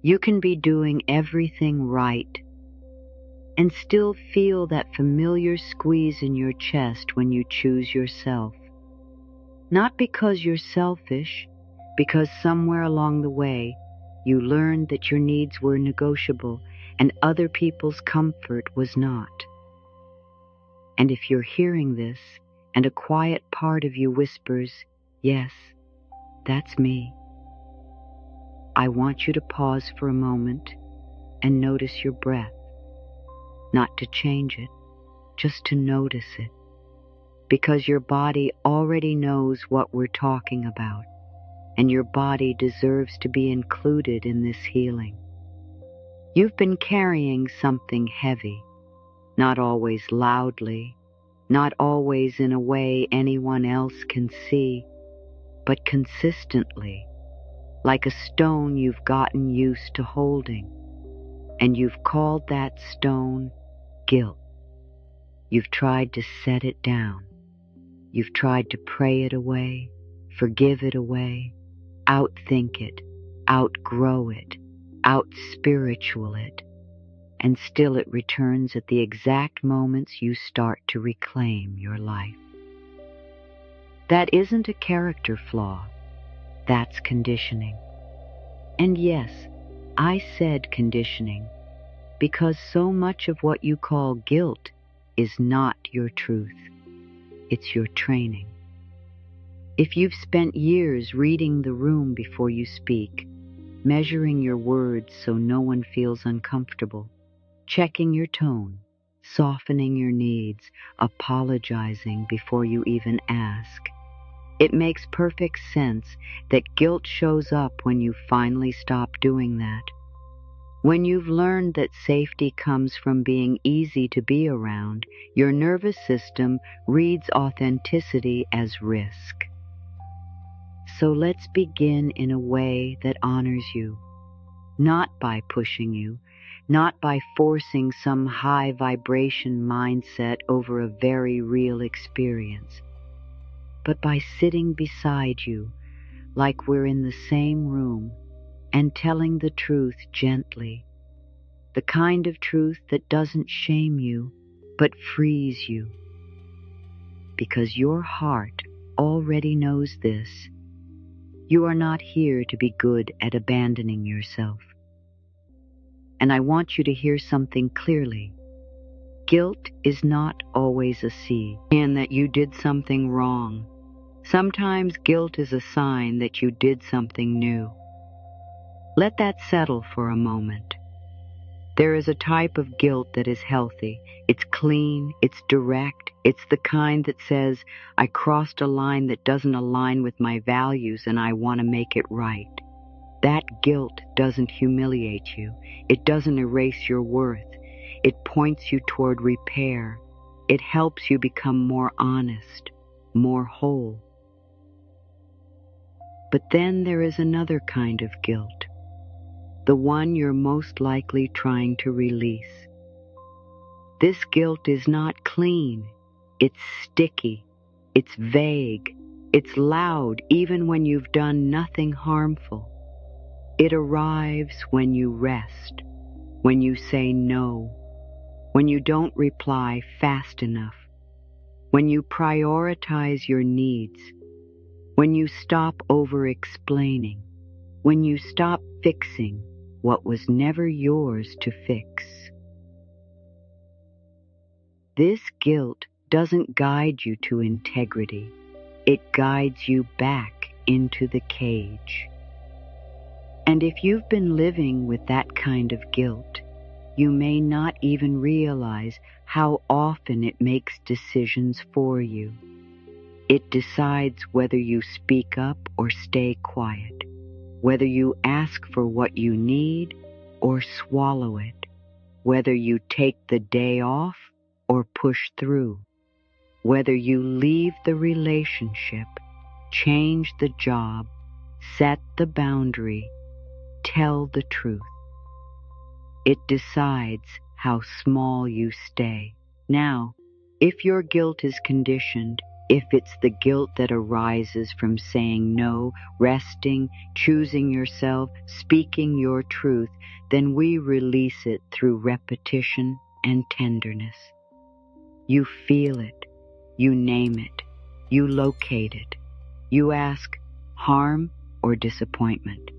You can be doing everything right and still feel that familiar squeeze in your chest when you choose yourself. Not because you're selfish, because somewhere along the way you learned that your needs were negotiable and other people's comfort was not. And if you're hearing this and a quiet part of you whispers, "Yes, that's me," I want you to pause for a moment and notice your breath. Not to change it, just to notice it. Because your body already knows what we're talking about, and your body deserves to be included in this healing. You've been carrying something heavy, not always loudly, not always in a way anyone else can see, but consistently, like a stone you've gotten used to holding, and you've called that stone guilt. You've tried to set it down. You've tried to pray it away, forgive it away, outthink it, outgrow it, out-spiritual it, and still it returns at the exact moments you start to reclaim your life. That isn't a character flaw, that's conditioning. And yes, I said conditioning, because so much of what you call guilt is not your truth. It's your training. If you've spent years reading the room before you speak, measuring your words so no one feels uncomfortable, checking your tone, softening your needs, apologizing before you even ask, it makes perfect sense that guilt shows up when you finally stop doing that. When you've learned that safety comes from being easy to be around, your nervous system reads authenticity as risk. So let's begin in a way that honors you, not by pushing you, not by forcing some high vibration mindset over a very real experience, but by sitting beside you like we're in the same room and telling the truth gently, the kind of truth that doesn't shame you, but frees you. Because your heart already knows this. You are not here to be good at abandoning yourself. And I want you to hear something clearly. Guilt is not always a sign that you did something wrong. Sometimes guilt is a sign that you did something new. Let that settle for a moment. There is a type of guilt that is healthy. It's clean, it's direct, it's the kind that says, I crossed a line that doesn't align with my values and I want to make it right. That guilt doesn't humiliate you. It doesn't erase your worth. It points you toward repair. It helps you become more honest, more whole. But then there is another kind of guilt. The one you're most likely trying to release. This guilt is not clean. It's sticky. It's vague. It's loud even when you've done nothing harmful. It arrives when you rest, when you say no, when you don't reply fast enough, when you prioritize your needs, when you stop over-explaining, when you stop fixing what was never yours to fix. This guilt doesn't guide you to integrity. It guides you back into the cage. And if you've been living with that kind of guilt, you may not even realize how often it makes decisions for you. It decides whether you speak up or stay quiet, whether you ask for what you need or swallow it, whether you take the day off or push through, whether you leave the relationship, change the job, set the boundary, tell the truth. It decides how small you stay. Now, if your guilt is conditioned, If it's the guilt that arises from saying no, resting, choosing yourself, speaking your truth, then we release it through repetition and tenderness. You feel it, you name it, you locate it. You ask, harm or disappointment?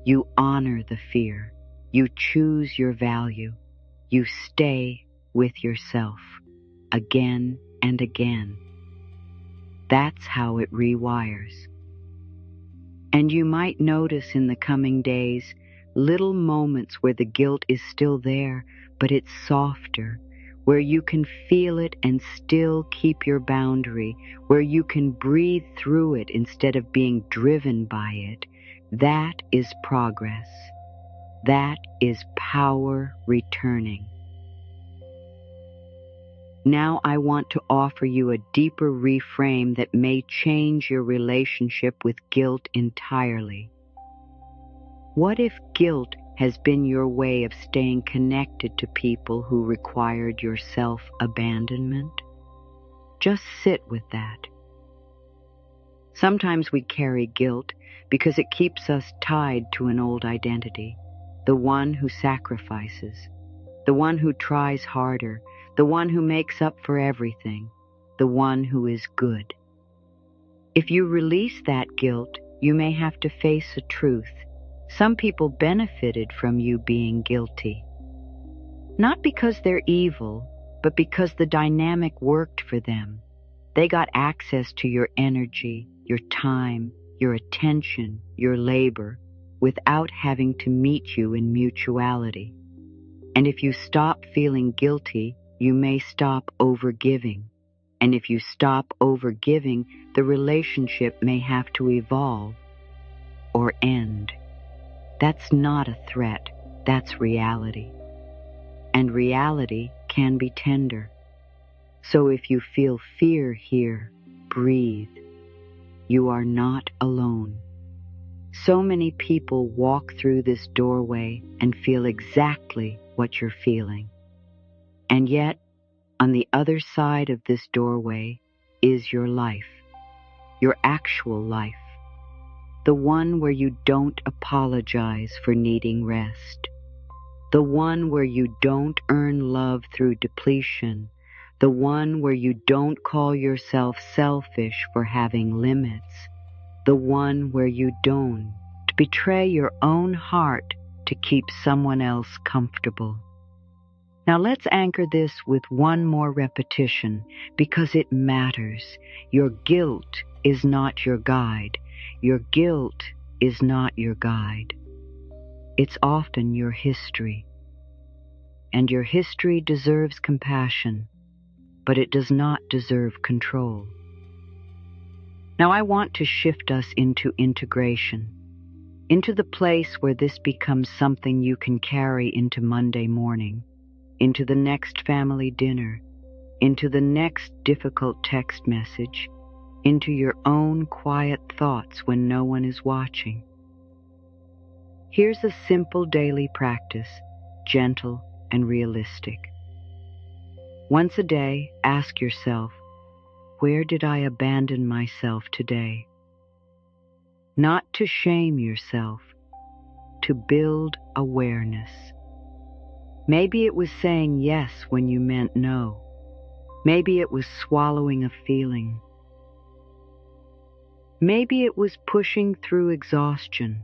You honor the fear. You choose your value. You stay with yourself again and again. That's how it rewires. And you might notice in the coming days little moments where the guilt is still there, but it's softer, where you can feel it and still keep your boundary, where you can breathe through it instead of being driven by it. That is progress. That is power returning. Now I want to offer you a deeper reframe that may change your relationship with guilt entirely. What if guilt has been your way of staying connected to people who required your self-abandonment? Just sit with that. Sometimes we carry guilt because it keeps us tied to an old identity, the one who sacrifices, the one who tries harder, the one who makes up for everything, the one who is good. If you release that guilt, you may have to face a truth. Some people benefited from you being guilty. Not because they're evil, but because the dynamic worked for them. They got access to your energy, your time, your attention, your labor, without having to meet you in mutuality. And if you stop feeling guilty, you may stop overgiving. And if you stop overgiving, the relationship may have to evolve or end. That's not a threat, that's reality. And reality can be tender. So if you feel fear here, breathe. You are not alone. So many people walk through this doorway and feel exactly what you're feeling. And yet, on the other side of this doorway is your life, your actual life, the one where you don't apologize for needing rest, the one where you don't earn love through depletion, the one where you don't call yourself selfish for having limits, the one where you don't betray your own heart to keep someone else comfortable. Now let's anchor this with one more repetition because it matters. Your guilt is not your guide. Your guilt is not your guide. It's often your history. And your history deserves compassion, but it does not deserve control. Now I want to shift us into integration, into the place where this becomes something you can carry into Monday morning, into the next family dinner, into the next difficult text message, into your own quiet thoughts when no one is watching. Here's a simple daily practice, gentle and realistic. Once a day, ask yourself, where did I abandon myself today? Not to shame yourself, to build awareness. Maybe it was saying yes when you meant no. Maybe it was swallowing a feeling. Maybe it was pushing through exhaustion.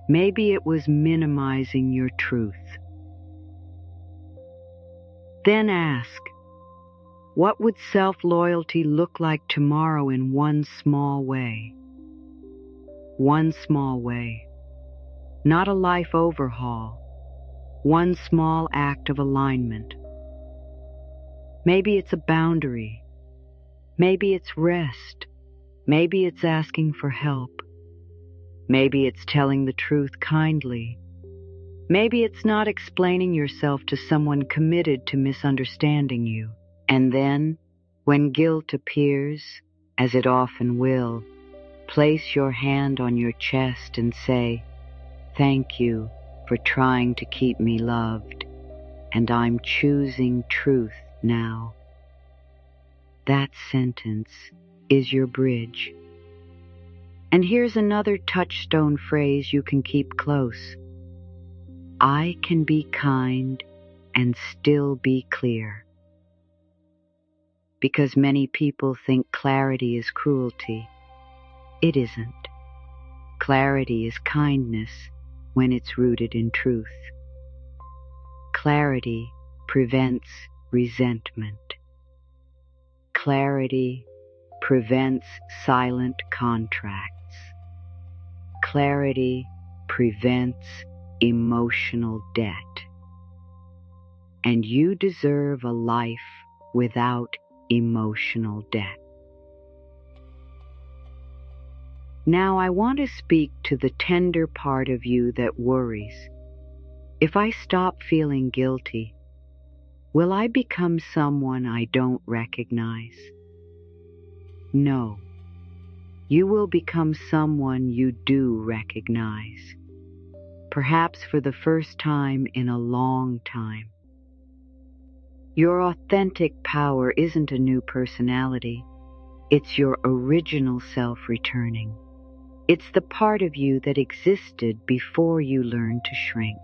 Maybe it was minimizing your truth. Then ask, what would self-loyalty look like tomorrow in one small way? One small way. Not a life overhaul. One small act of alignment. Maybe it's a boundary. Maybe it's rest. Maybe it's asking for help. Maybe it's telling the truth kindly. Maybe it's not explaining yourself to someone committed to misunderstanding you. And then, when guilt appears, as it often will, place your hand on your chest and say, "Thank you for trying to keep me loved, and I'm choosing truth now." That sentence is your bridge. And here's another touchstone phrase you can keep close. I can be kind and still be clear. Because many people think clarity is cruelty. It isn't. Clarity is kindness when it's rooted in truth. Clarity prevents resentment. Clarity prevents silent contracts. Clarity prevents emotional debt. And you deserve a life without emotional debt. Now I want to speak to the tender part of you that worries. If I stop feeling guilty, will I become someone I don't recognize? No. You will become someone you do recognize. Perhaps for the first time in a long time. Your authentic power isn't a new personality. It's your original self returning. It's the part of you that existed before you learned to shrink.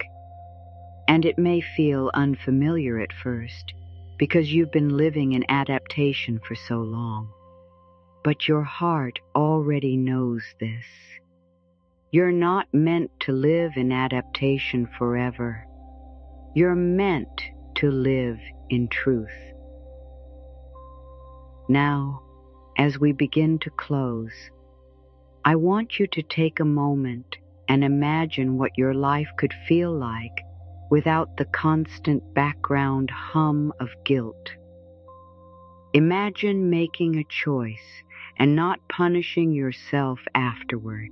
And it may feel unfamiliar at first because you've been living in adaptation for so long. But your heart already knows this. You're not meant to live in adaptation forever. You're meant to live in truth. Now, as we begin to close, I want you to take a moment and imagine what your life could feel like without the constant background hum of guilt. Imagine making a choice and not punishing yourself afterward.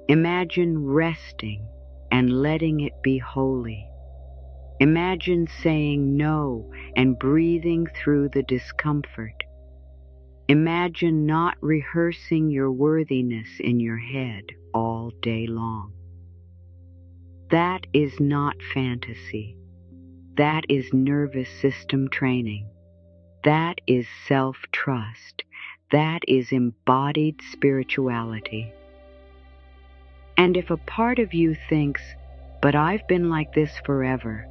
Imagine resting and letting it be holy. Imagine saying no and breathing through the discomfort. Imagine not rehearsing your worthiness in your head all day long. That is not fantasy. That is nervous system training. That is self-trust. That is embodied spirituality. And if a part of you thinks, but I've been like this forever,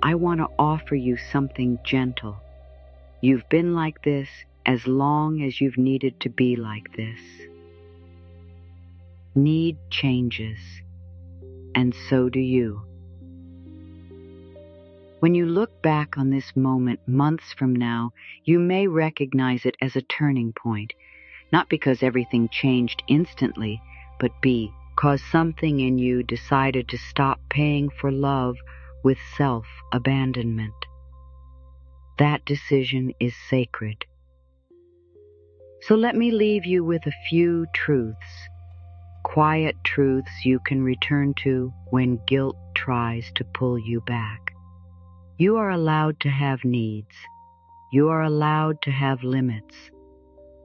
I want to offer you something gentle. You've been like this as long as you've needed to be like this. Need changes, and so do you. When you look back on this moment months from now, you may recognize it as a turning point, not because everything changed instantly, but because something in you decided to stop paying for love with self-abandonment. That decision is sacred. So let me leave you with a few truths, quiet truths you can return to when guilt tries to pull you back. You are allowed to have needs. You are allowed to have limits.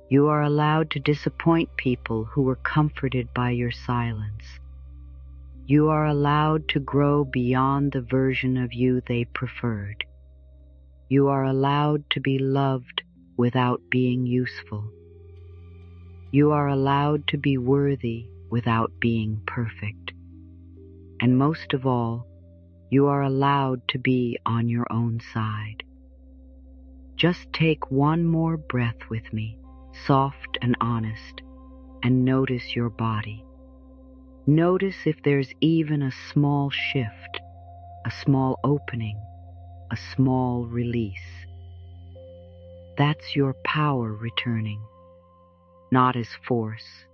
You are allowed to disappoint people who were comforted by your silence. You are allowed to grow beyond the version of you they preferred. You are allowed to be loved without being useful. You are allowed to be worthy without being perfect. And most of all, you are allowed to be on your own side. Just take one more breath with me, soft and honest, and notice your body. Notice if there's even a small shift, a small opening, a small release. That's your power returning, not as force,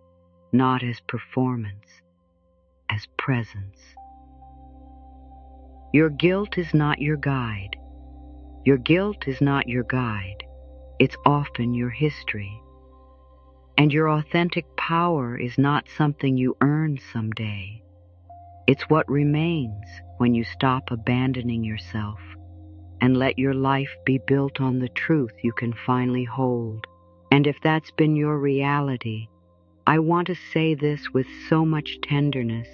not as performance, as presence. Your guilt is not your guide. Your guilt is not your guide. It's often your history. And your authentic power is not something you earn someday. It's what remains when you stop abandoning yourself and let your life be built on the truth you can finally hold. And if that's been your reality, I want to say this with so much tenderness.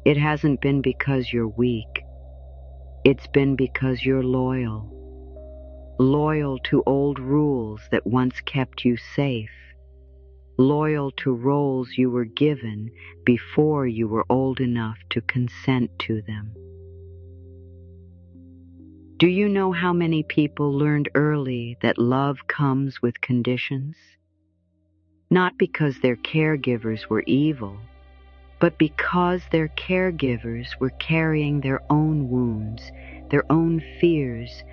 It hasn't been because you're weak. It's been because you're loyal. loyal to old rules that once kept you safe, loyal to roles you were given before you were old enough to consent to them. Do you know how many people learned early that love comes with conditions? Not because their caregivers were evil, but because their caregivers were carrying their own wounds, their own fears,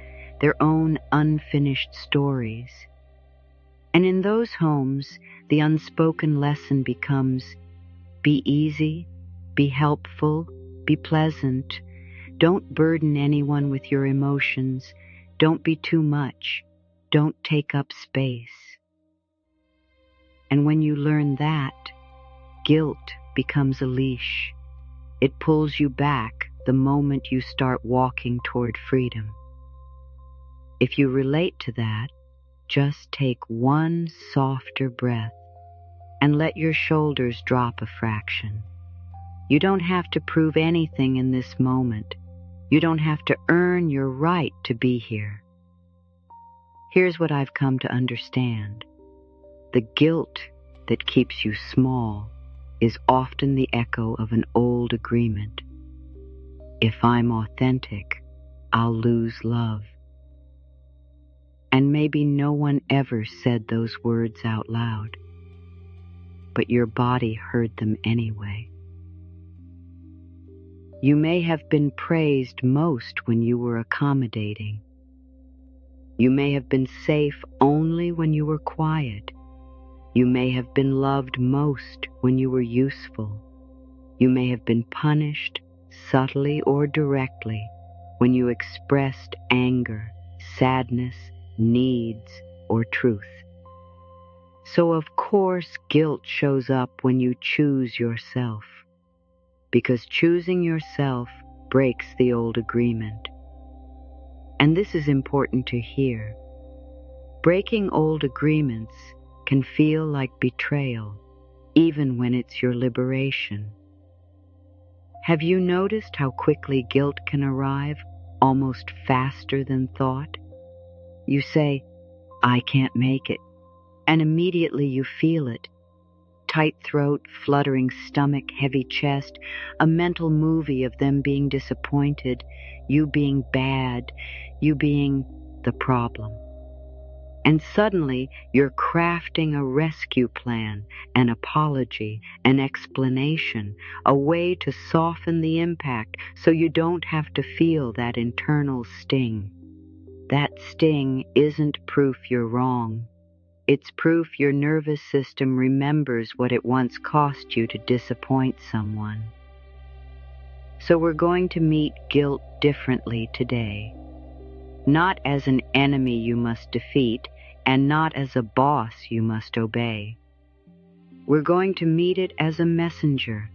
their own unfinished stories. And in those homes, the unspoken lesson becomes, be easy, be helpful, be pleasant. Don't burden anyone with your emotions. Don't be too much. Don't take up space. And when you learn that, guilt becomes a leash. It pulls you back the moment you start walking toward freedom. If you relate to that, just take one softer breath and let your shoulders drop a fraction. You don't have to prove anything in this moment. You don't have to earn your right to be here. Here's what I've come to understand. The guilt that keeps you small is often the echo of an old agreement. If I'm authentic, I'll lose love. And maybe no one ever said those words out loud, but your body heard them anyway. You may have been praised most when you were accommodating. You may have been safe only when you were quiet. You may have been loved most when you were useful. You may have been punished, subtly or directly, when you expressed anger, sadness, needs, or truth. So of course guilt shows up when you choose yourself, because choosing yourself breaks the old agreement. And this is important to hear. Breaking old agreements can feel like betrayal, even when it's your liberation. Have you noticed how quickly guilt can arrive, almost faster than thought? You say, I can't make it, and immediately you feel it. Tight throat, fluttering stomach, heavy chest, a mental movie of them being disappointed, you being bad, you being the problem. And suddenly you're crafting a rescue plan, an apology, an explanation, a way to soften the impact so you don't have to feel that internal sting. That sting isn't proof you're wrong. It's proof your nervous system remembers what it once cost you to disappoint someone. So we're going to meet guilt differently today. Not as an enemy you must defeat, and not as a boss you must obey. We're going to meet it as a messenger.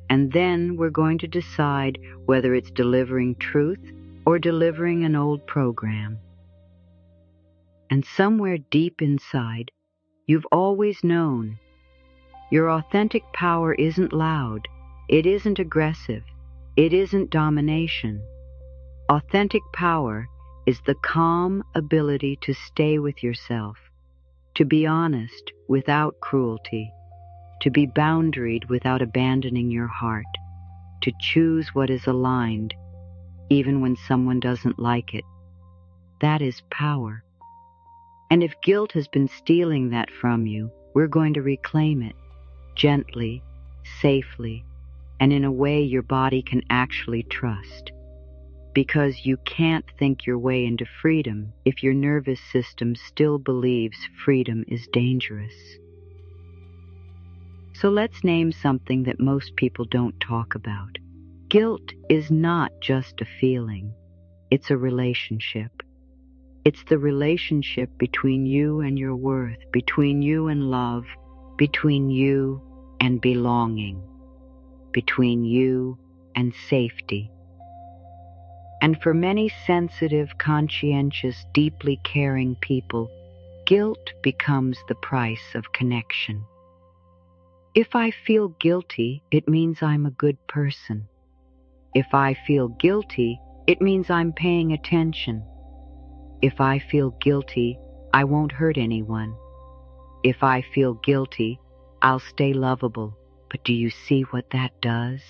And then we're going to decide whether it's delivering truth or delivering an old program. And somewhere deep inside, you've always known your authentic power isn't loud, it isn't aggressive, it isn't domination. Authentic power is the calm ability to stay with yourself, to be honest without cruelty, to be boundaried without abandoning your heart, to choose what is aligned, even when someone doesn't like it. That is power. And if guilt has been stealing that from you, we're going to reclaim it, gently, safely, and in a way your body can actually trust. Because you can't think your way into freedom if your nervous system still believes freedom is dangerous. So let's name something that most people don't talk about. Guilt is not just a feeling, it's a relationship. It's the relationship between you and your worth, between you and love, between you and belonging, between you and safety. And for many sensitive, conscientious, deeply caring people, guilt becomes the price of connection. If I feel guilty, it means I'm a good person. If I feel guilty, it means I'm paying attention. If I feel guilty, I won't hurt anyone. If I feel guilty, I'll stay lovable. But do you see what that does?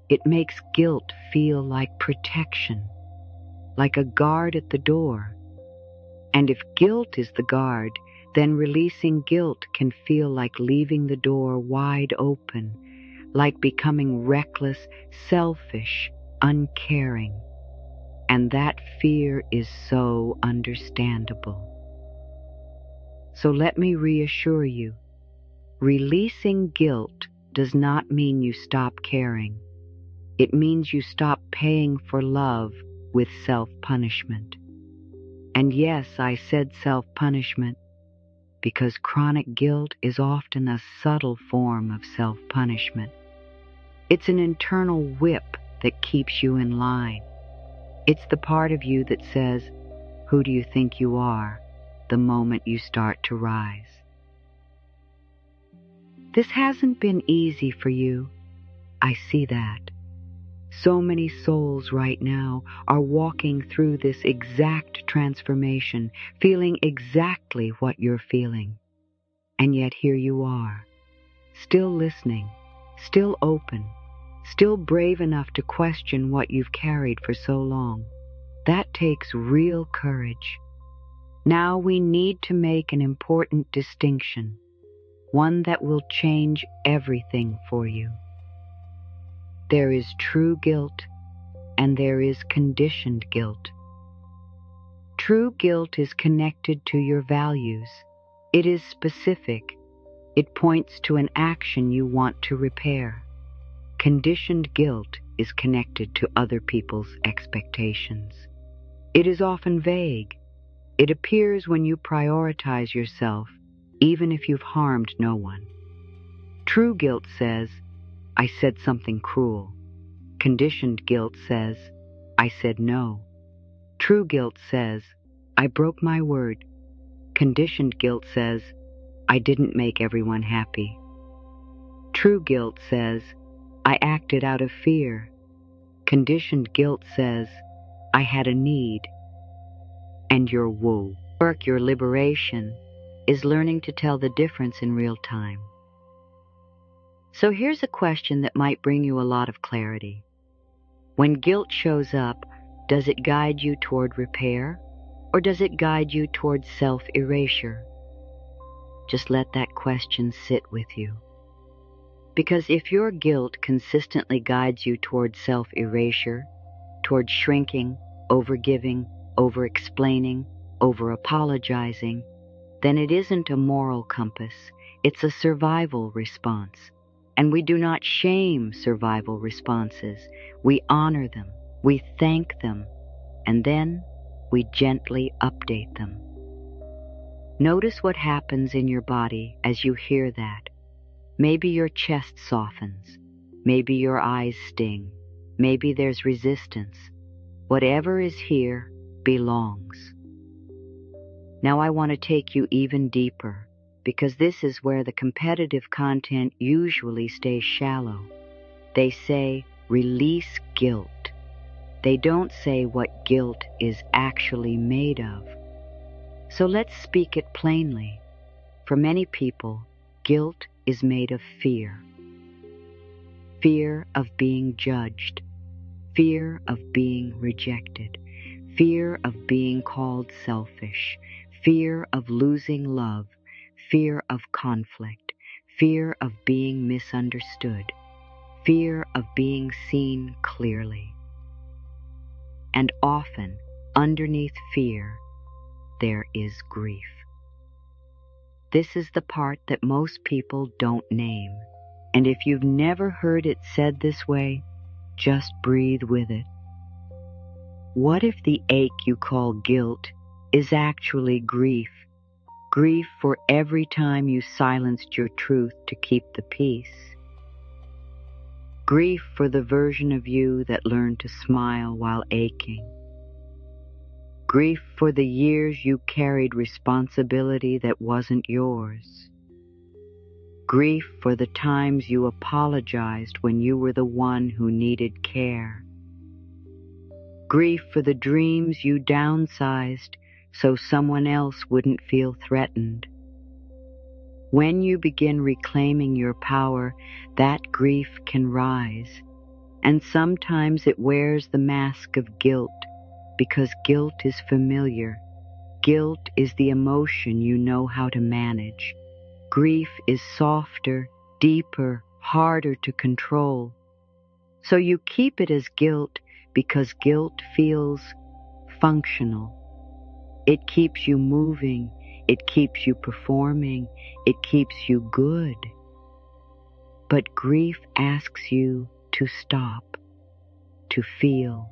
It makes guilt feel like protection, like a guard at the door. And if guilt is the guard, then releasing guilt can feel like leaving the door wide open, like becoming reckless, selfish, uncaring. And that fear is so understandable. So let me reassure you, releasing guilt does not mean you stop caring. It means you stop paying for love with self-punishment. And yes, I said self-punishment because chronic guilt is often a subtle form of self-punishment. It's an internal whip that keeps you in line. It's the part of you that says, "Who do you think you are?" the moment you start to rise. This hasn't been easy for you. I see that. So many souls right now are walking through this exact transformation, feeling exactly what you're feeling. And yet here you are, still listening, still open, still brave enough to question what you've carried for so long. That takes real courage. Now we need to make an important distinction, one that will change everything for you. There is true guilt, and there is conditioned guilt. True guilt is connected to your values. It is specific. It points to an action you want to repair. Conditioned guilt is connected to other people's expectations. It is often vague. It appears when you prioritize yourself, even if you've harmed no one. True guilt says, "I said something cruel." Conditioned guilt says, "I said no." True guilt says, "I broke my word." Conditioned guilt says, "I didn't make everyone happy." True guilt says, "I acted out of fear." Conditioned guilt says, "I had a need." And your woe, your liberation, is learning to tell the difference in real time. So here's a question that might bring you a lot of clarity. When guilt shows up, does it guide you toward repair, or does it guide you toward self-erasure? Just let that question sit with you. Because if your guilt consistently guides you toward self-erasure, toward shrinking, overgiving, over-explaining, over-apologizing, then it isn't a moral compass, it's a survival response. And we do not shame survival responses. We honor them, we thank them, and then we gently update them. Notice what happens in your body as you hear that. Maybe your chest softens, maybe your eyes sting, maybe there's resistance. Whatever is here belongs. Now I want to take you even deeper, because this is where the competitive content usually stays shallow. They say, release guilt. They don't say what guilt is actually made of. So let's speak it plainly. For many people, guilt is made of fear. Fear of being judged. Fear of being rejected. Fear of being called selfish. Fear of losing love. Fear of conflict, fear of being misunderstood, fear of being seen clearly. And often, underneath fear, there is grief. This is the part that most people don't name. And if you've never heard it said this way, just breathe with it. What if the ache you call guilt is actually grief? Grief for every time you silenced your truth to keep the peace. Grief for the version of you that learned to smile while aching. Grief for the years you carried responsibility that wasn't yours. Grief for the times you apologized when you were the one who needed care. Grief for the dreams you downsized so someone else wouldn't feel threatened. When you begin reclaiming your power, that grief can rise, and sometimes it wears the mask of guilt, because guilt is familiar. Guilt is the emotion you know how to manage. Grief is softer, deeper, harder to control. So you keep it as guilt because guilt feels functional. It keeps you moving, it keeps you performing, it keeps you good. But grief asks you to stop, to feel,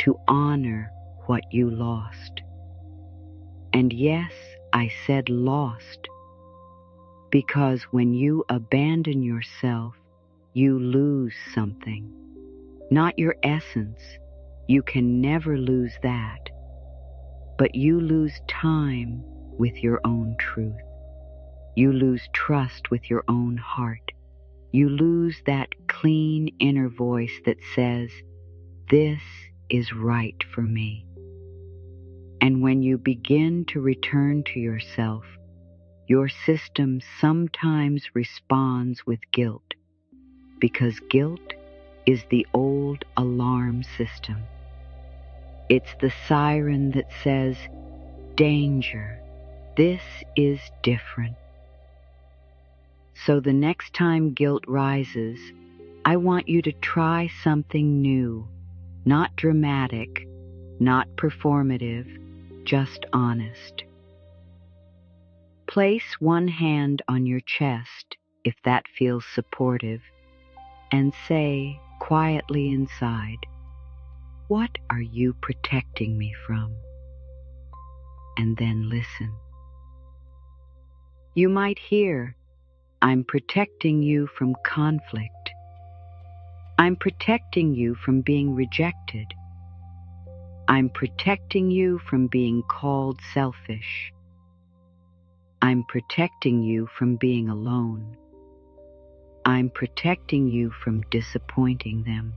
to honor what you lost. And yes, I said lost, because when you abandon yourself, you lose something. Not your essence, you can never lose that, but you lose time with your own truth. You lose trust with your own heart. You lose that clean inner voice that says, "This is right for me." And when you begin to return to yourself, your system sometimes responds with guilt, because guilt is the old alarm system. It's the siren that says, "Danger, this is different." So the next time guilt rises, I want you to try something new, not dramatic, not performative, just honest. Place one hand on your chest, if that feels supportive, and say quietly inside, "What are you protecting me from?" And then listen. You might hear, "I'm protecting you from conflict. I'm protecting you from being rejected. I'm protecting you from being called selfish. I'm protecting you from being alone. I'm protecting you from disappointing them."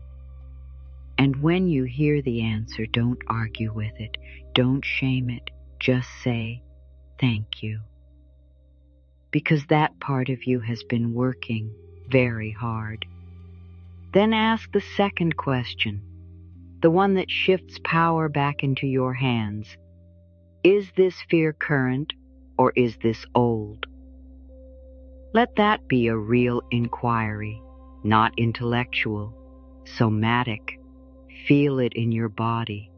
And when you hear the answer, don't argue with it. Don't shame it. Just say, "Thank you." Because that part of you has been working very hard. Then ask the second question, the one that shifts power back into your hands. Is this fear current, or is this old? Let that be a real inquiry, not intellectual, somatic. Feel it in your body.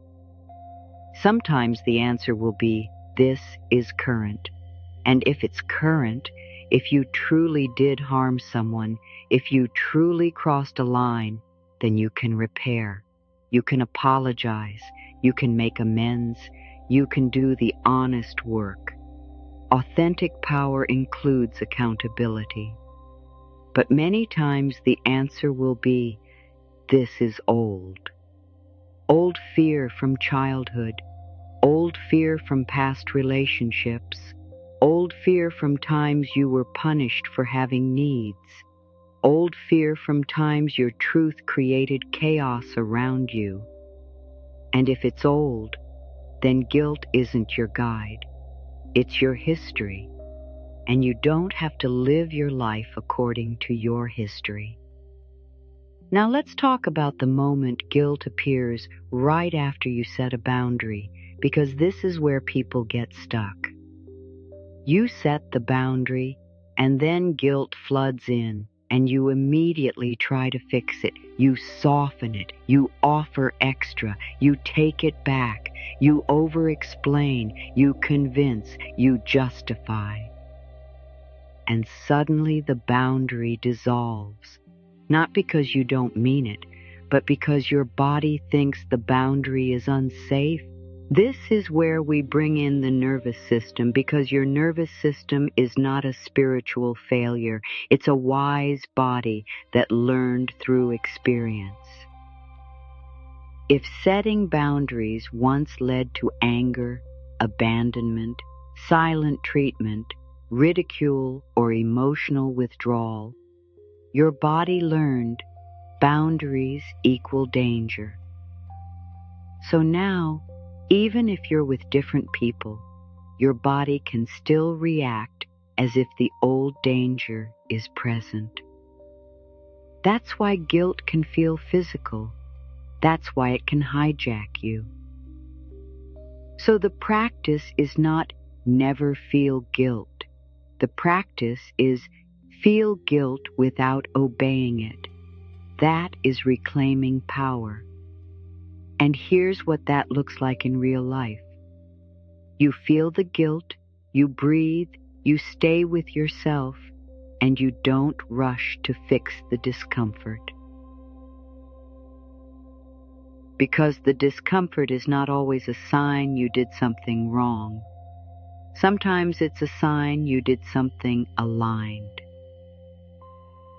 Sometimes the answer will be, "This is current." And if it's current, if you truly did harm someone, if you truly crossed a line, then you can repair, you can apologize, you can make amends, you can do the honest work. Authentic power includes accountability. But many times the answer will be, "This is old." Old fear from childhood, old fear from past relationships, old fear from times you were punished for having needs, old fear from times your truth created chaos around you. And if it's old, then guilt isn't your guide. It's your history, and you don't have to live your life according to your history. Now let's talk about the moment guilt appears right after you set a boundary, because this is where people get stuck. You set the boundary, and then guilt floods in, and you immediately try to fix it. You soften it. You offer extra. You take it back. You over-explain. You convince. You justify. And suddenly the boundary dissolves. Not because you don't mean it, but because your body thinks the boundary is unsafe. This is where we bring in the nervous system, because your nervous system is not a spiritual failure. It's a wise body that learned through experience. If setting boundaries once led to anger, abandonment, silent treatment, ridicule, or emotional withdrawal, your body learned boundaries equal danger. So now Even if you're with different people, your body can still react as if the old danger is present. That's why guilt can feel physical. That's why it can hijack you. So the practice is not never feel guilt. The practice is feel guilt without obeying it. That is reclaiming power. And here's what that looks like in real life. You feel the guilt, you breathe, you stay with yourself, and you don't rush to fix the discomfort. Because the discomfort is not always a sign you did something wrong. Sometimes it's a sign you did something aligned.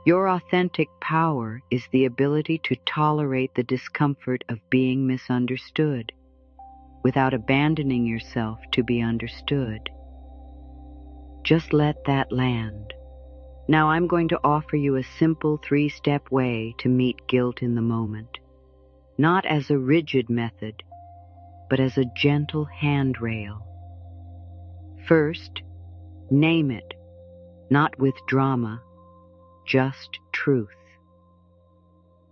Your authentic power is the ability to tolerate the discomfort of being misunderstood without abandoning yourself to be understood. Just let that land. Now I'm going to offer you a simple 3-step way to meet guilt in the moment, not as a rigid method, but as a gentle handrail. First, name it, not with drama, just truth.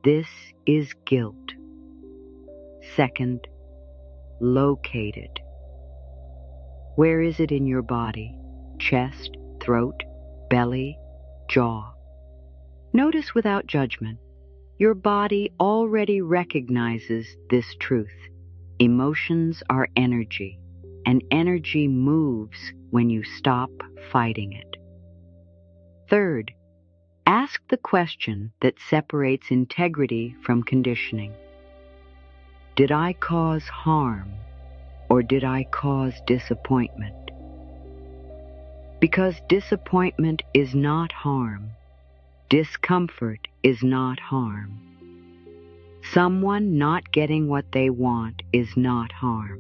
This is guilt. Second, locate it. Where is it in your body? Chest, throat, belly, jaw. Notice without judgment. Your body already recognizes this truth. Emotions are energy, and energy moves when you stop fighting it. Third, ask the question that separates integrity from conditioning. Did I cause harm, or did I cause disappointment? Because disappointment is not harm. Discomfort is not harm. Someone not getting what they want is not harm.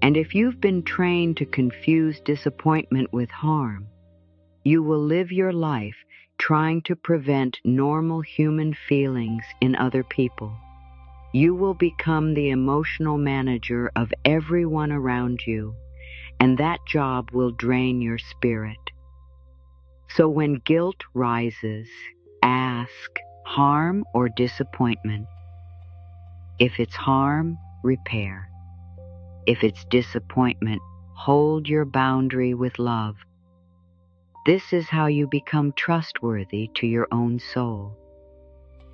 And if you've been trained to confuse disappointment with harm, you will live your life trying to prevent normal human feelings in other people. You will become the emotional manager of everyone around you, and that job will drain your spirit. So when guilt rises, ask, harm or disappointment? If it's harm, repair. If it's disappointment, hold your boundary with love. This is how you become trustworthy to your own soul.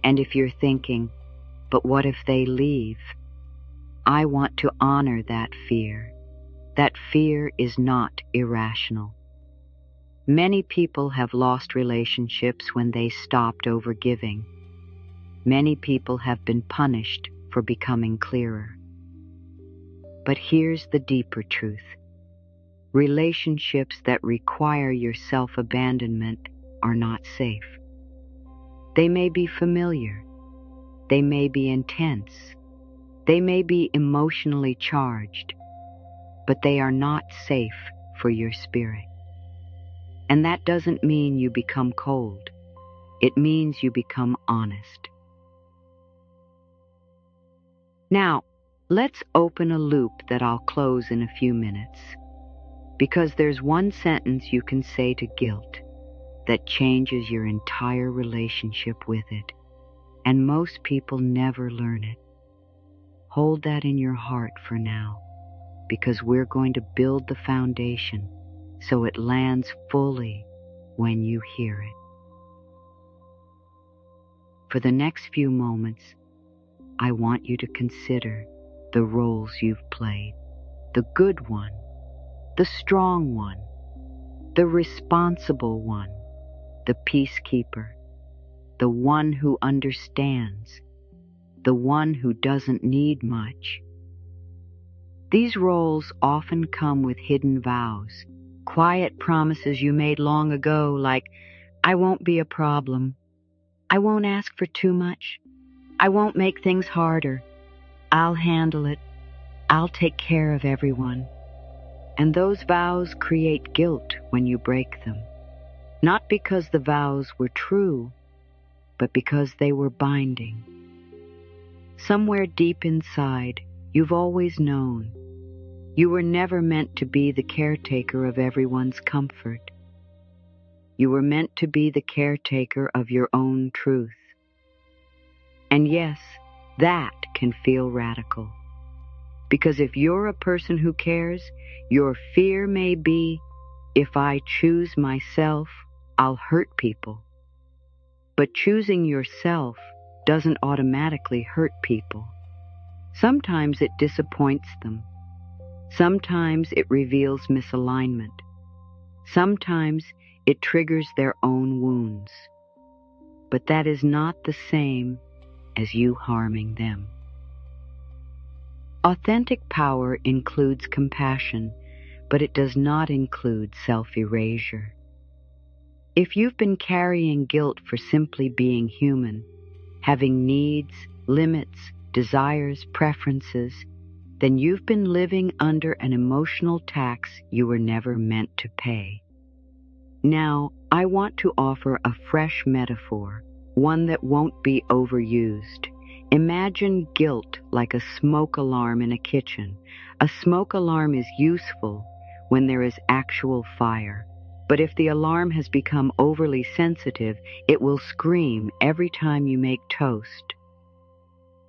And if you're thinking, but what if they leave? I want to honor that fear. That fear is not irrational. Many people have lost relationships when they stopped overgiving. Many people have been punished for becoming clearer. But here's the deeper truth. Relationships that require your self-abandonment are not safe. They may be familiar. They may be intense. They may be emotionally charged. But they are not safe for your spirit. And that doesn't mean you become cold. It means you become honest. Now, let's open a loop that I'll close in a few minutes. Because there's one sentence you can say to guilt that changes your entire relationship with it. And most people never learn it. Hold that in your heart for now, because we're going to build the foundation so it lands fully when you hear it. For the next few moments, I want you to consider the roles you've played. The good one, the strong one, the responsible one, the peacekeeper, the one who understands, the one who doesn't need much. These roles often come with hidden vows, quiet promises you made long ago, like, I won't be a problem, I won't ask for too much, I won't make things harder, I'll handle it, I'll take care of everyone. And those vows create guilt when you break them, not because the vows were true, but because they were binding. Somewhere deep inside, You've always known. You were never meant to be the caretaker of everyone's comfort. You were meant to be the caretaker of your own truth. And yes, that can feel radical. Because if you're a person who cares, your fear may be, if I choose myself, I'll hurt people. But choosing yourself doesn't automatically hurt people. Sometimes it disappoints them. Sometimes it reveals misalignment. Sometimes it triggers their own wounds. But that is not the same as you harming them. Authentic power includes compassion, but it does not include self-erasure. If you've been carrying guilt for simply being human, having needs, limits, desires, preferences, then you've been living under an emotional tax you were never meant to pay. Now, I want to offer a fresh metaphor, one that won't be overused. Imagine guilt like a smoke alarm in a kitchen. A smoke alarm is useful when there is actual fire. But if the alarm has become overly sensitive, it will scream every time you make toast.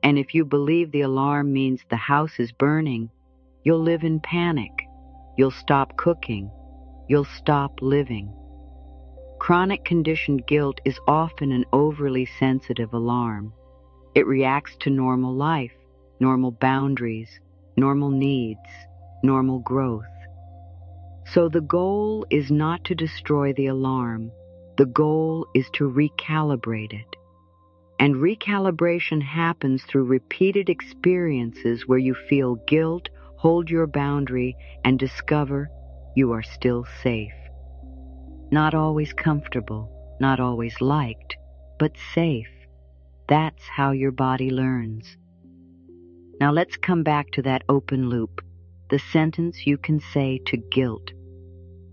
And if you believe the alarm means the house is burning, you'll live in panic. You'll stop cooking. You'll stop living. Chronic conditioned guilt is often an overly sensitive alarm. It reacts to normal life, normal boundaries, normal needs, normal growth. So the goal is not to destroy the alarm. The goal is to recalibrate it. And recalibration happens through repeated experiences where you feel guilt, hold your boundary, and discover you are still safe. Not always comfortable, not always liked, but safe. That's how your body learns. Now let's come back to that open loop, the sentence you can say to guilt.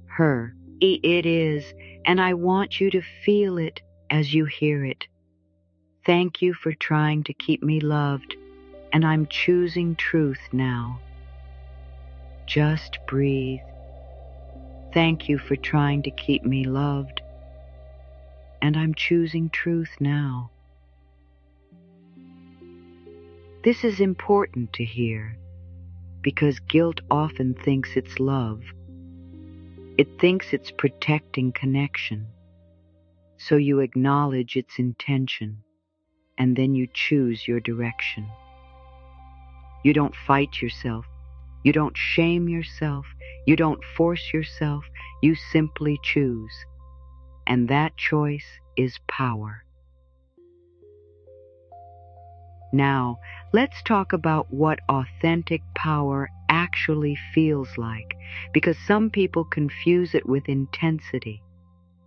Her, it is, and I want you to feel it as you hear it. Thank you for trying to keep me loved, and I'm choosing truth now. Just breathe. Thank you for trying to keep me loved, and I'm choosing truth now. This is important to hear, because guilt often thinks it's love. It thinks it's protecting connection. So you acknowledge its intention, and then you choose your direction. You don't fight yourself. You don't shame yourself. You don't force yourself. You simply choose. And that choice is power. Now, let's talk about what authentic power actually feels like, because some people confuse it with intensity.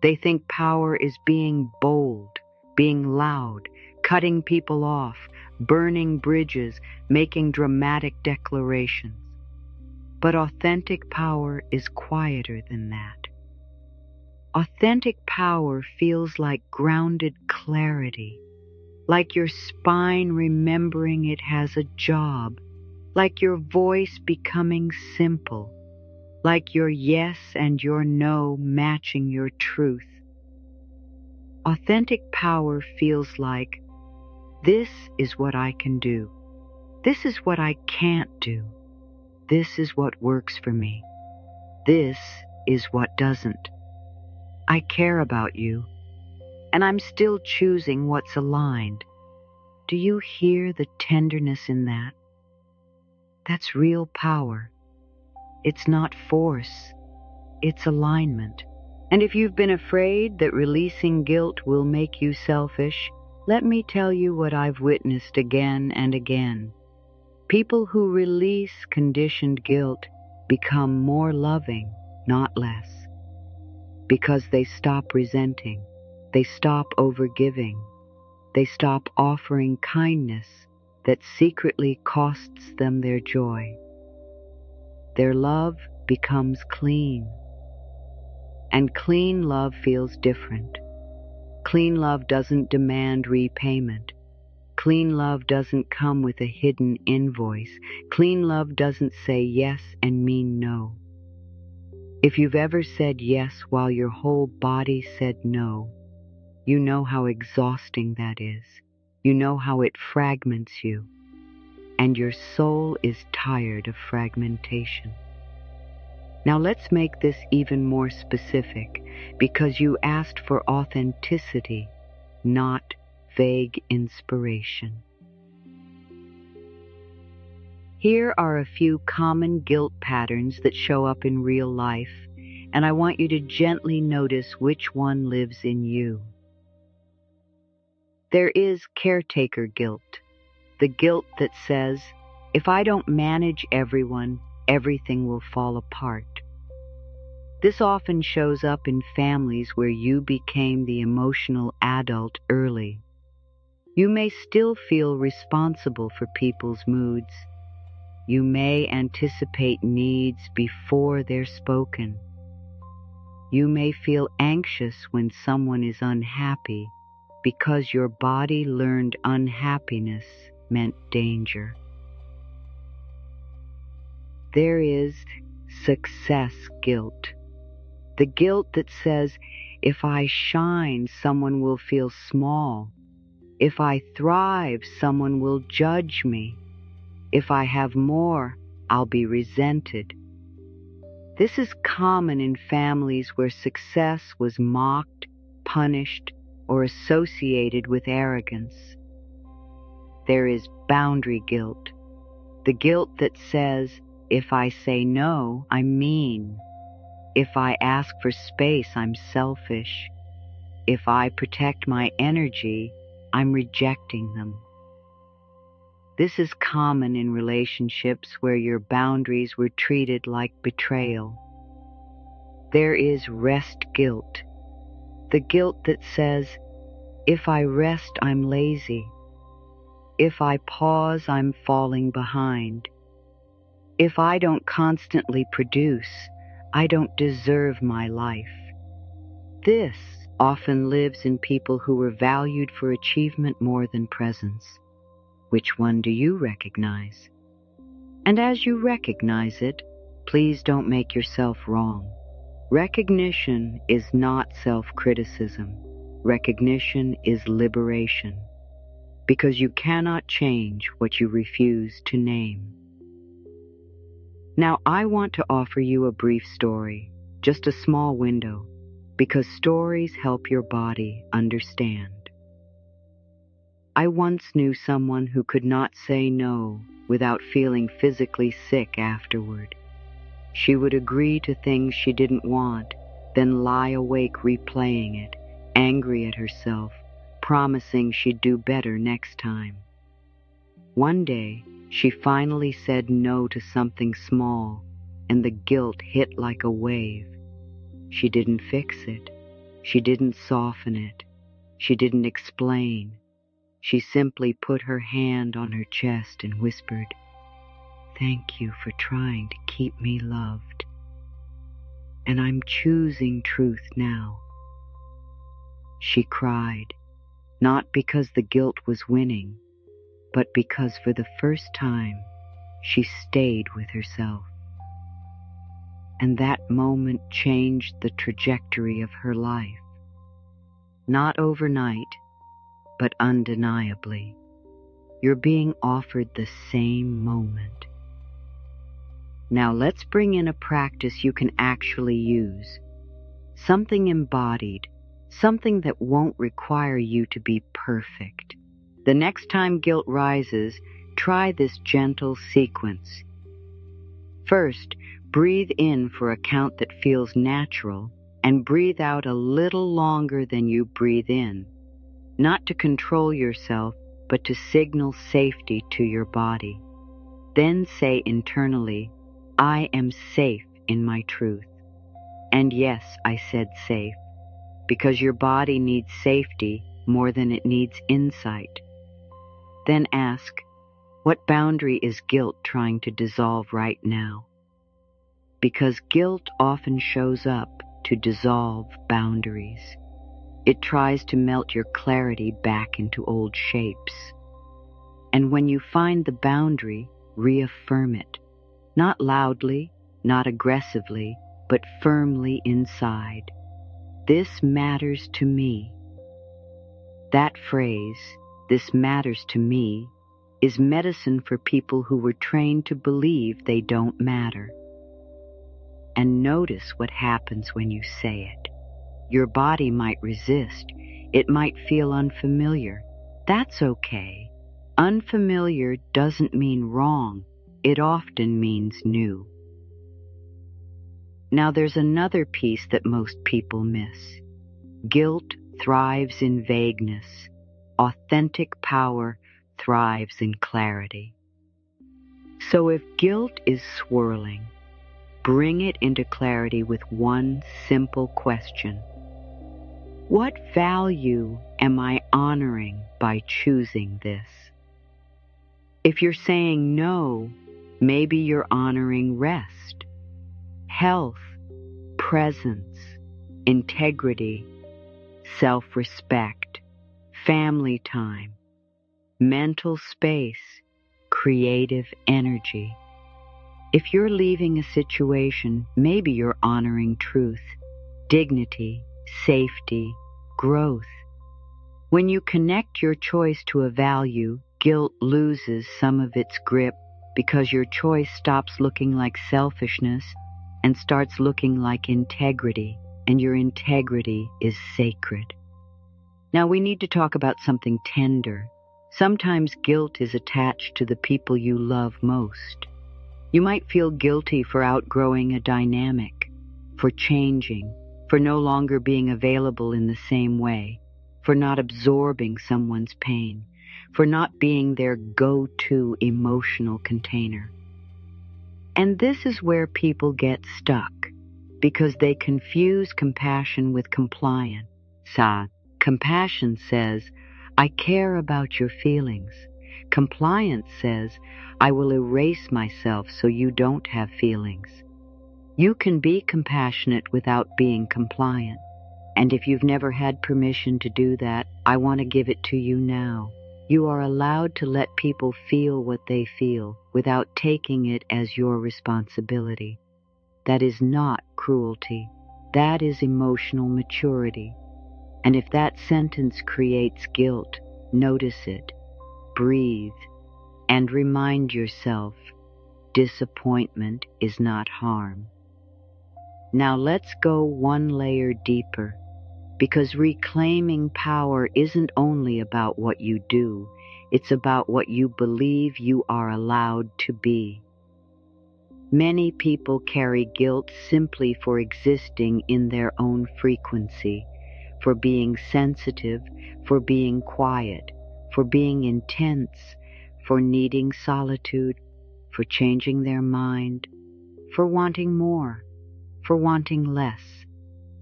They think power is being bold, being loud, cutting people off, burning bridges, making dramatic declarations. But authentic power is quieter than that. Authentic power feels like grounded clarity, like your spine remembering it has a job, like your voice becoming simple, like your yes and your no matching your truth. Authentic power feels like, this is what I can do. This is what I can't do. This is what works for me. This is what doesn't. I care about you, and I'm still choosing what's aligned. Do you hear the tenderness in that? That's real power. It's not force. It's alignment. And if you've been afraid that releasing guilt will make you selfish, let me tell you what I've witnessed again and again. People who release conditioned guilt become more loving, not less. Because they stop resenting. They stop overgiving. They stop offering kindness that secretly costs them their joy. Their love becomes clean. And clean love feels different. Clean love doesn't demand repayment. Clean love doesn't come with a hidden invoice. Clean love doesn't say yes and mean no. If you've ever said yes while your whole body said no, you know how exhausting that is. You know how it fragments you, and your soul is tired of fragmentation. Now let's make this even more specific, because you asked for authenticity, not vague inspiration. Here are a few common guilt patterns that show up in real life, and I want you to gently notice which one lives in you. There is caretaker guilt, the guilt that says, if I don't manage everyone, everything will fall apart. This often shows up in families where you became the emotional adult early. You may still feel responsible for people's moods. You may anticipate needs before they're spoken. You may feel anxious when someone is unhappy because your body learned unhappiness meant danger. There is success guilt, the guilt that says, if I shine, someone will feel small. If I thrive, someone will judge me. If I have more, I'll be resented. This is common in families where success was mocked, punished, or associated with arrogance. There is boundary guilt, the guilt that says, if I say no, I'm mean. If I ask for space, I'm selfish. If I protect my energy, I'm rejecting them. This is common in relationships where your boundaries were treated like betrayal. There is rest guilt, the guilt that says, if I rest, I'm lazy. If I pause, I'm falling behind. If I don't constantly produce, I don't deserve my life. This often lives in people who were valued for achievement more than presence. Which one do you recognize? And as you recognize it, please don't make yourself wrong. Recognition is not self-criticism. Recognition is liberation, because you cannot change what you refuse to name. Now I want to offer you a brief story, just a small window, because stories help your body understand. I once knew someone who could not say no without feeling physically sick afterward. She would agree to things she didn't want, then lie awake replaying it, angry at herself, promising she'd do better next time. One day, she finally said no to something small, and the guilt hit like a wave. She didn't fix it. She didn't soften it. She didn't explain. She simply put her hand on her chest and whispered, "Thank you for trying to keep me loved. And I'm choosing truth now." She cried, not because the guilt was winning, but because for the first time she stayed with herself. And that moment changed the trajectory of her life. Not overnight, but undeniably. You're being offered the same moment. Now let's bring in a practice you can actually use. Something embodied, something that won't require you to be perfect. The next time guilt rises, try this gentle sequence. First, breathe in for a count that feels natural, and breathe out a little longer than you breathe in. Not to control yourself, but to signal safety to your body. Then say internally, "I am safe in my truth." And yes, I said safe, because your body needs safety more than it needs insight. Then ask, what boundary is guilt trying to dissolve right now? Because guilt often shows up to dissolve boundaries. It tries to melt your clarity back into old shapes. And when you find the boundary, reaffirm it. Not loudly, not aggressively, but firmly inside. This matters to me. That phrase, this matters to me, is medicine for people who were trained to believe they don't matter. And notice what happens when you say it. Your body might resist. It might feel unfamiliar. That's okay. Unfamiliar doesn't mean wrong. It often means new. Now there's another piece that most people miss. Guilt thrives in vagueness. Authentic power thrives in clarity. So if guilt is swirling, bring it into clarity with one simple question. What value am I honoring by choosing this? If you're saying no, maybe you're honoring rest, health, presence, integrity, self-respect, family time, mental space, creative energy. If you're leaving a situation, maybe you're honoring truth, dignity, safety, growth. When you connect your choice to a value, guilt loses some of its grip because your choice stops looking like selfishness and starts looking like integrity, and your integrity is sacred. Now we need to talk about something tender. Sometimes guilt is attached to the people you love most. You might feel guilty for outgrowing a dynamic, for changing, for no longer being available in the same way, for not absorbing someone's pain, for not being their go-to emotional container. And this is where people get stuck, because they confuse compassion with compliance. Compassion says, I care about your feelings. Compliance says, I will erase myself so you don't have feelings. You can be compassionate without being compliant. And if you've never had permission to do that, I want to give it to you now. You are allowed to let people feel what they feel without taking it as your responsibility. That is not cruelty. That is emotional maturity. And if that sentence creates guilt, notice it, breathe, and remind yourself, disappointment is not harm. Now let's go one layer deeper, because reclaiming power isn't only about what you do, it's about what you believe you are allowed to be. Many people carry guilt simply for existing in their own frequency, for being sensitive, for being quiet, for being intense, for needing solitude, for changing their mind, for wanting more, for wanting less,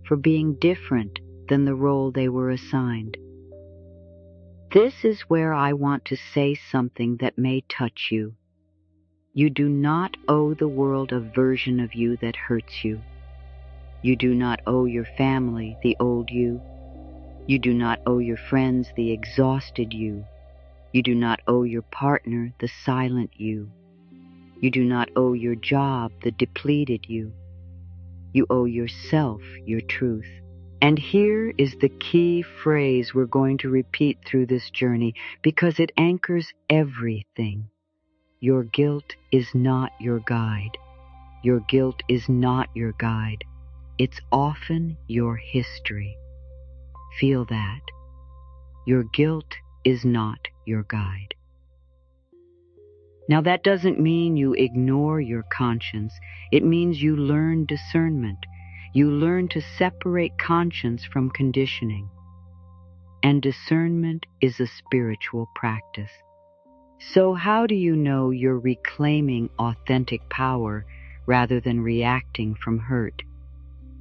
for being different than the role they were assigned. This is where I want to say something that may touch you. You do not owe the world a version of you that hurts you. You do not owe your family the old you. You do not owe your friends the exhausted you. You do not owe your partner the silent you. You do not owe your job the depleted you. You owe yourself your truth. And here is the key phrase we're going to repeat through this journey because it anchors everything. Your guilt is not your guide. Your guilt is not your guide. It's often your history. Feel that. Your guilt is not your guide. Now that doesn't mean you ignore your conscience. It means you learn discernment. You learn to separate conscience from conditioning. And discernment is a spiritual practice. So how do you know you're reclaiming authentic power rather than reacting from hurt?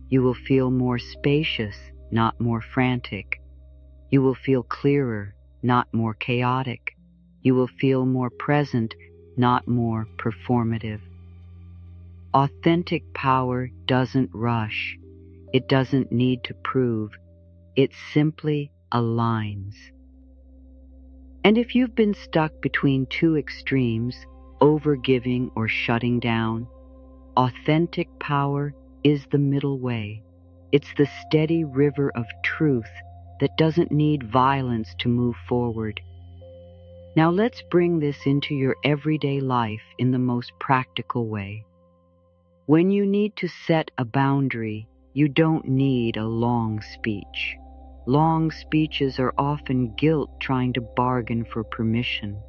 You will feel more spacious, not more frantic. You will feel clearer, not more chaotic. You will feel more present, not more performative. Authentic power doesn't rush. It doesn't need to prove. It simply aligns. And if you've been stuck between two extremes, overgiving or shutting down, authentic power is the middle way. It's the steady river of truth that doesn't need violence to move forward. Now let's bring this into your everyday life in the most practical way. When you need to set a boundary, you don't need a long speech. Long speeches are often guilt trying to bargain for permission.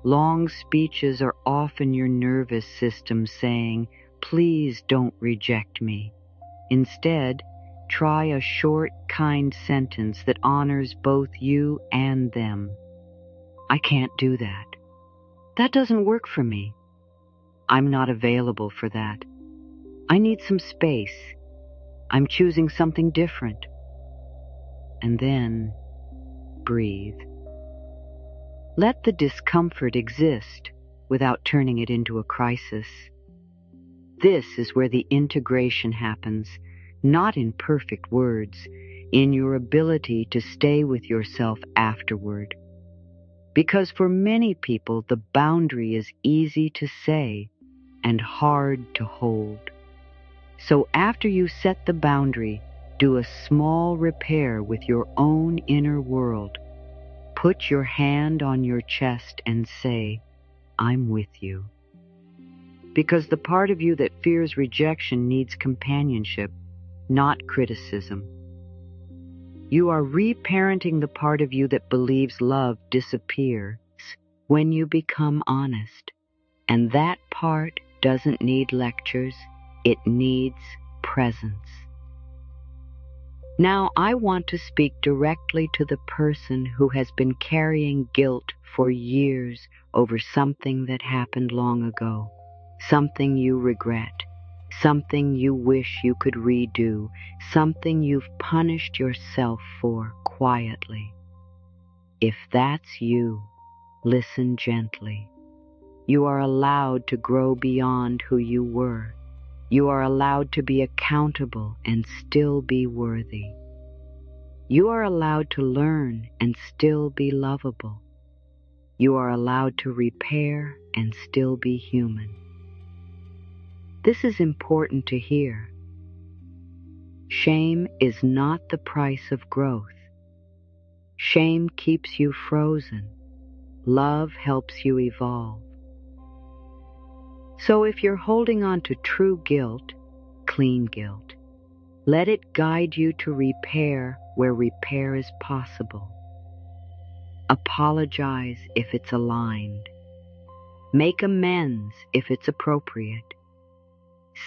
Long speeches are often your nervous system saying, "Please don't reject me." Instead, try a short, kind sentence that honors both you and them. "I can't do that. That doesn't work for me. I'm not available for that. I need some space. I'm choosing something different." And then breathe. Let the discomfort exist without turning it into a crisis. This is where the integration happens, not in perfect words, in your ability to stay with yourself afterward. Because for many people, the boundary is easy to say and hard to hold. So after you set the boundary, do a small repair with your own inner world. Put your hand on your chest and say, "I'm with you." Because the part of you that fears rejection needs companionship, not criticism. You are reparenting the part of you that believes love disappears when you become honest. And that part doesn't need lectures, it needs presence. Now I want to speak directly to the person who has been carrying guilt for years over something that happened long ago, something you regret, something you wish you could redo, something you've punished yourself for quietly. If that's you, listen gently. You are allowed to grow beyond who you were. You are allowed to be accountable and still be worthy. You are allowed to learn and still be lovable. You are allowed to repair and still be human. This is important to hear. Shame is not the price of growth. Shame keeps you frozen. Love helps you evolve. So if you're holding on to true guilt, clean guilt, let it guide you to repair where repair is possible. Apologize if it's aligned. Make amends if it's appropriate.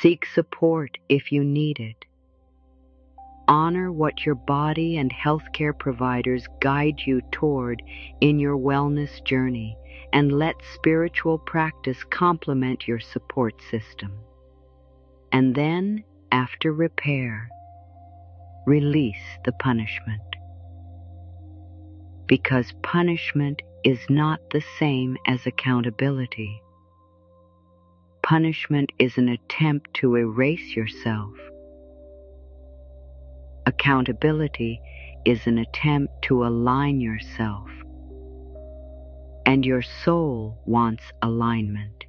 Seek support if you need it. Honor what your body and healthcare providers guide you toward in your wellness journey, and let spiritual practice complement your support system. And then, after repair, release the punishment. Because punishment is not the same as accountability. Punishment is an attempt to erase yourself. Accountability is an attempt to align yourself. And your soul wants alignment.